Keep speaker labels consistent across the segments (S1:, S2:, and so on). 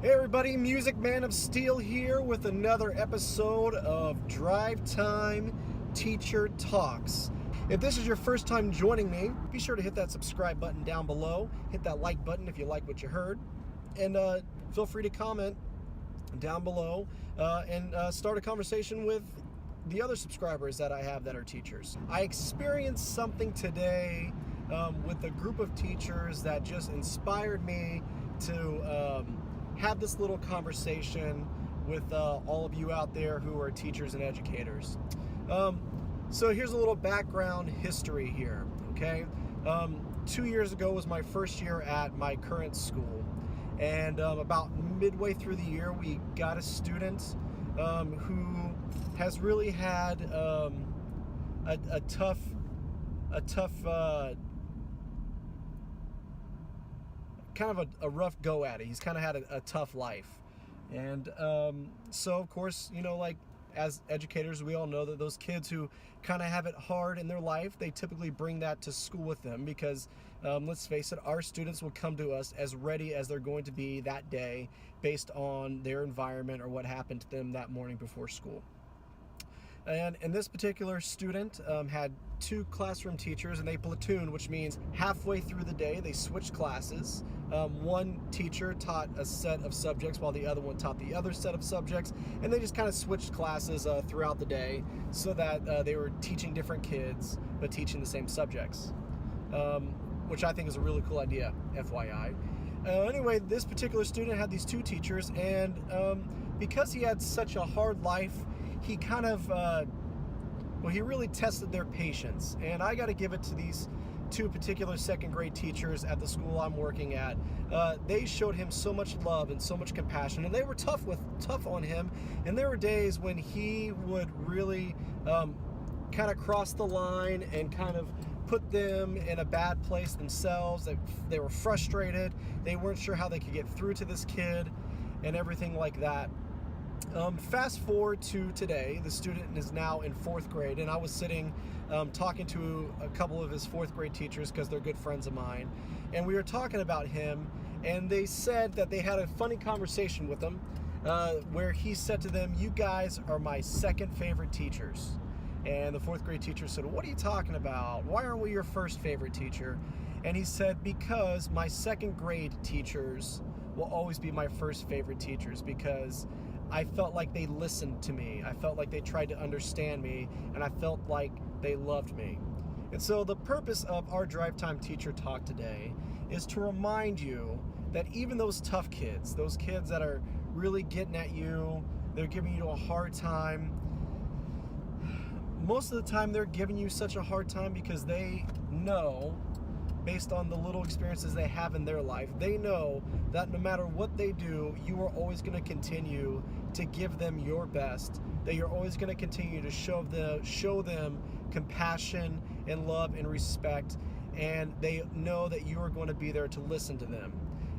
S1: Hey everybody, Music Man of Steel here with another episode of Drive Time Teacher Talks. If this is your first time joining me, be sure to hit that subscribe button down below. Hit that like button if you like what you heard. And feel free to comment down below and start a conversation with the other subscribers that I have that are teachers. I experienced something today with a group of teachers that just inspired me to have this little conversation with all of you out there who are teachers and educators. So here's a little background history here, okay? 2 years ago was my first year at my current school, and about midway through the year we got a student who has really had a tough kind of a rough go at it. He's kind of had a tough life. And so, of course, you know, like as educators, we all know that those kids who kind of have it hard in their life, they typically bring that to school with them because, let's face it, our students will come to us as ready as they're going to be that day based on their environment or what happened to them that morning before school. And this particular student had two classroom teachers, and they platooned, which means halfway through the day they switched classes. One teacher taught a set of subjects while the other one taught the other set of subjects, and they just kind of switched classes throughout the day so that they were teaching different kids but teaching the same subjects, which I think is a really cool idea, FYI. Anyway, this particular student had these two teachers, and because he had such a hard life, he kind of, he really tested their patience. And I got to give it to these two particular second grade teachers at the school I'm working at. They showed him so much love and so much compassion, and they were tough on him. And there were days when he would really kind of cross the line and kind of put them in a bad place themselves. They were frustrated. They weren't sure how they could get through to this kid and everything like that. Fast forward to today, the student is now in fourth grade, and I was sitting talking to a couple of his fourth grade teachers because they're good friends of mine, and we were talking about him, and they said that they had a funny conversation with him where he said to them, "You guys are my second favorite teachers." And the fourth grade teacher said, "What are you talking about? Why aren't we your first favorite teacher?" And he said, "Because my second grade teachers will always be my first favorite teachers, because I felt like they listened to me. I felt like they tried to understand me, and I felt like they loved me." And so the purpose of our Drive Time Teacher Talk today is to remind you that even those tough kids, those kids that are really getting at you, they're giving you a hard time, most of the time they're giving you such a hard time because they know, based on the little experiences they have in their life, they know that no matter what they do, you are always going to continue to give them your best, that you're always going to continue to show them compassion and love and respect, and they know that you are going to be there to listen to them.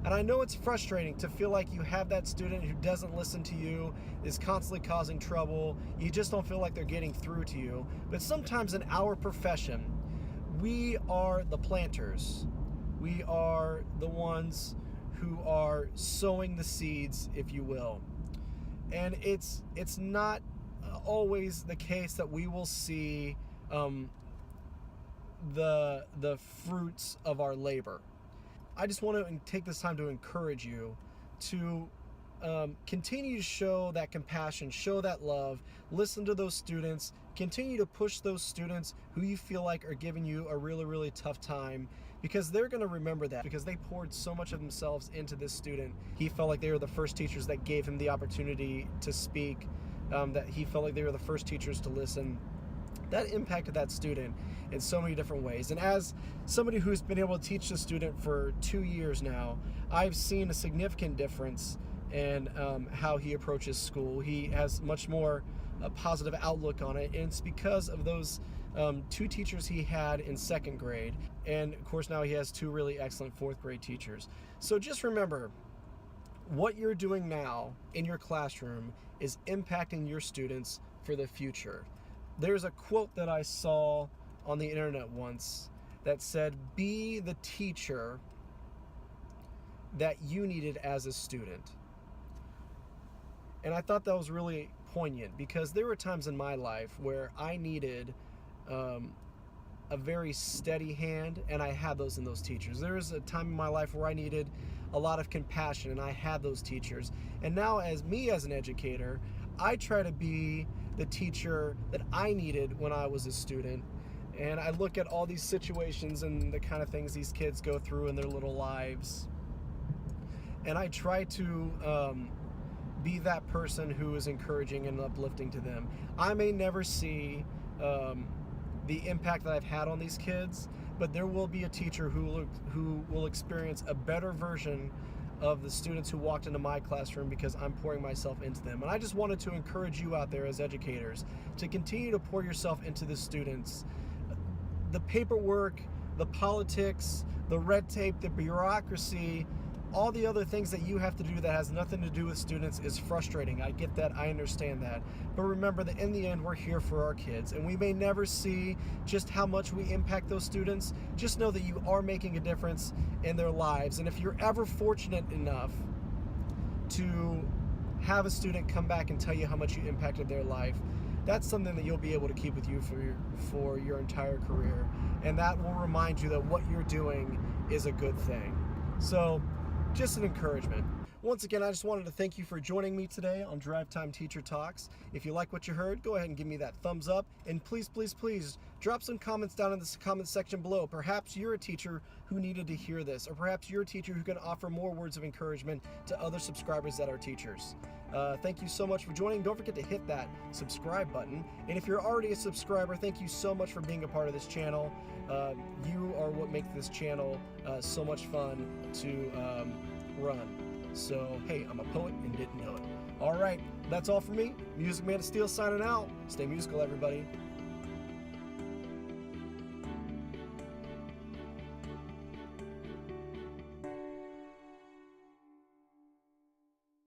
S1: And I know it's frustrating to feel like you have that student who doesn't listen to you, is constantly causing trouble, you just don't feel like they're getting through to you. But sometimes in our profession, we are the planters. We are the ones who are sowing the seeds, if you will. And it's not always the case that we will see the fruits of our labor. I just want to take this time to encourage you to continue to show that compassion, show that love, listen to those students, continue to push those students who you feel like are giving you a really, really tough time, because they're going to remember that, because they poured so much of themselves into this student. He felt like they were the first teachers that gave him the opportunity to speak, that he felt like they were the first teachers to listen. That impacted that student in so many different ways. And as somebody who's been able to teach the student for 2 years now, I've seen a significant difference in how he approaches school. He has much more a positive outlook on it, and it's because of those two teachers he had in second grade. And of course now he has two really excellent fourth grade teachers. So just remember, what you're doing now in your classroom is impacting your students for the future. There's a quote that I saw on the internet once that said, "Be the teacher that you needed as a student." And I thought that was really poignant because there were times in my life where I needed a very steady hand, and I had those in those teachers. There was a time in my life where I needed a lot of compassion, and I had those teachers. And now, as an educator, I try to be the teacher that I needed when I was a student. And I look at all these situations and the kind of things these kids go through in their little lives, and I try to be that person who is encouraging and uplifting to them. I may never see the impact that I've had on these kids, but there will be a teacher who will experience a better version of the students who walked into my classroom because I'm pouring myself into them. And I just wanted to encourage you out there as educators to continue to pour yourself into the students. The paperwork, the politics, the red tape, the bureaucracy, all the other things that you have to do that has nothing to do with students is frustrating. I get that, I understand that. But remember that in the end, we're here for our kids, and we may never see just how much we impact those students. Just know that you are making a difference in their lives. And if you're ever fortunate enough to have a student come back and tell you how much you impacted their life, that's something that you'll be able to keep with you for your entire career. And that will remind you that what you're doing is a good thing. So, just an encouragement. Once again, I just wanted to thank you for joining me today on Drive Time Teacher Talks. If you like what you heard, go ahead and give me that thumbs up. And please, please, please drop some comments down in the comment section below. Perhaps you're a teacher who needed to hear this, or perhaps you're a teacher who can offer more words of encouragement to other subscribers that are teachers. Thank you so much for joining. Don't forget to hit that subscribe button. And if you're already a subscriber, thank you so much for being a part of this channel. You are what makes this channel so much fun to run. So, hey, I'm a poet and didn't know it. All right, that's all for me. Music Man of Steel signing out. Stay musical, everybody.